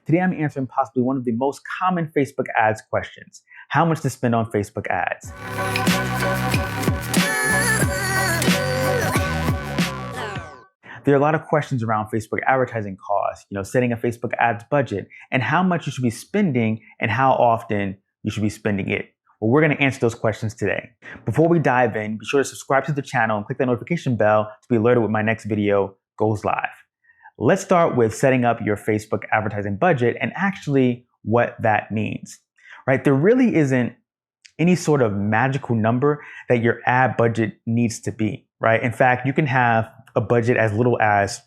Today I'm answering possibly one of the most common Facebook ads questions: how much to spend on Facebook ads. There are a lot of questions around Facebook advertising costs, setting a Facebook ads budget, and how much you should be spending and how often you should be spending it. Well, we're going to answer those questions today. Before we dive in, be sure to subscribe to the channel and click that notification bell to be alerted when my next video goes live. Let's start with setting up your Facebook advertising budget and actually what that means, right? There really isn't any sort of magical number that your ad budget needs to be, right? In fact, you can have a budget as little as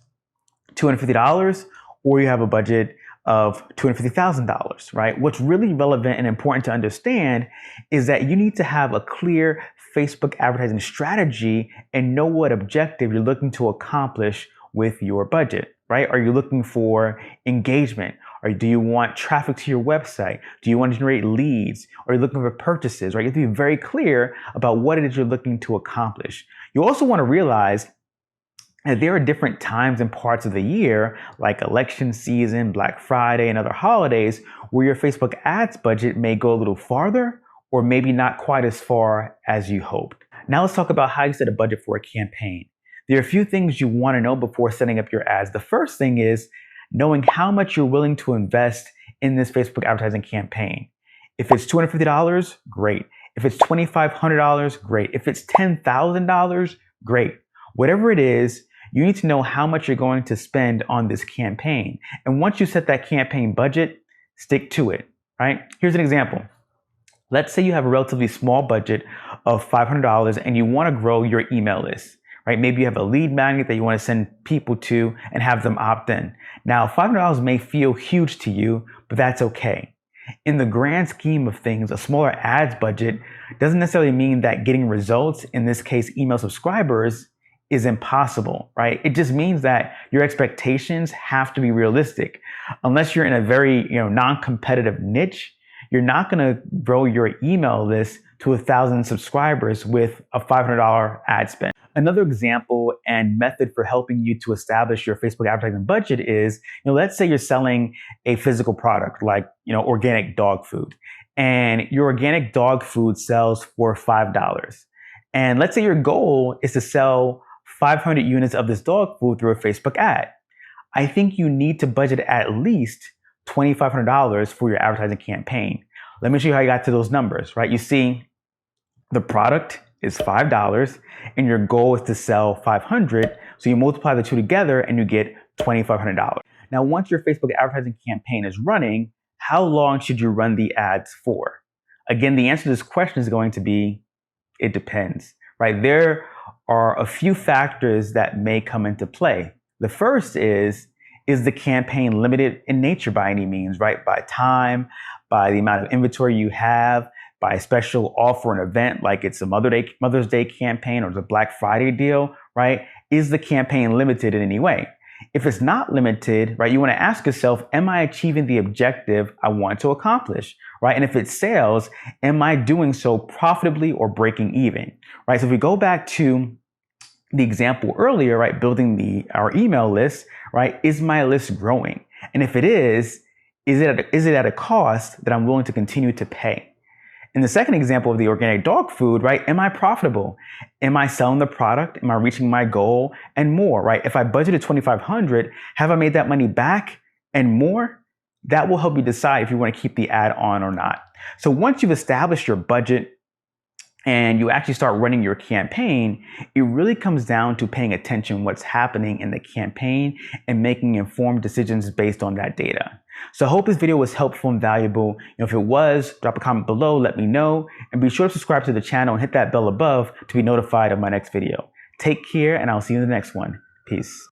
$250, or you have a budget of $250,000, right? What's really relevant and important to understand is that you need to have a clear Facebook advertising strategy and know what objective you're looking to accomplish with your budget, right? Are you looking for engagement? Or do you want traffic to your website? Do you want to generate leads? Are you looking for purchases, right? You have to be very clear about what it is you're looking to accomplish. You also want to realize that there are different times and parts of the year, like election season, Black Friday, and other holidays, where your Facebook ads budget may go a little farther or maybe not quite as far as you hoped. Now let's talk about how you set a budget for a campaign. There are a few things you want to know before setting up your ads. The first thing is knowing how much you're willing to invest in this Facebook advertising campaign. If it's $250, great. If it's $2,500, great. If it's $10,000, great. Whatever it is, you need to know how much you're going to spend on this campaign. And once you set that campaign budget, stick to it, right? Here's an example. Let's say you have a relatively small budget of $500 and you want to grow your email list, right? Maybe you have a lead magnet that you want to send people to and have them opt in. Now, $500 may feel huge to you, but that's okay. In the grand scheme of things, a smaller ads budget doesn't necessarily mean that getting results, in this case, email subscribers, is impossible, right? It just means that your expectations have to be realistic. Unless you're in a very, non-competitive niche, you're not going to grow your email list to 1,000 subscribers with a $500 ad spend. Another example and method for helping you to establish your Facebook advertising budget is, let's say you're selling a physical product like, organic dog food, and your organic dog food sells for $5. And let's say your goal is to sell 500 units of this dog food through a Facebook ad. I think you need to budget at least $2,500 for your advertising campaign. Let me show you how you got to those numbers, right? You see, the product is $5 and your goal is to sell 500. So you multiply the two together and you get $2,500. Now, once your Facebook advertising campaign is running, how long should you run the ads for? Again, the answer to this question is going to be, it depends, right? There are a few factors that may come into play. The first is the campaign limited in nature by any means, right? By time, by the amount of inventory you have, by a special offer or an event, like it's a Mother's Day campaign or it's a Black Friday deal, right? Is the campaign limited in any way? If it's not limited, right, you want to ask yourself, am I achieving the objective I want to accomplish, right? And if it's sales, am I doing so profitably or breaking even, right? So if we go back to the example earlier, right, building our email list, right, is my list growing? And if it is it at a cost that I'm willing to continue to pay? In the second example of the organic dog food, right, am I profitable? Am I selling the product? Am I reaching my goal? And more, right? If I budgeted $2,500, have I made that money back and more? That will help you decide if you want to keep the ad on or not. So once you've established your budget and you actually start running your campaign, it really comes down to paying attention to what's happening in the campaign and making informed decisions based on that data. So I hope this video was helpful and valuable. If it was, drop a comment below, let me know, and be sure to subscribe to the channel and hit that bell above to be notified of my next video. Take care, and I'll see you in the next one. Peace.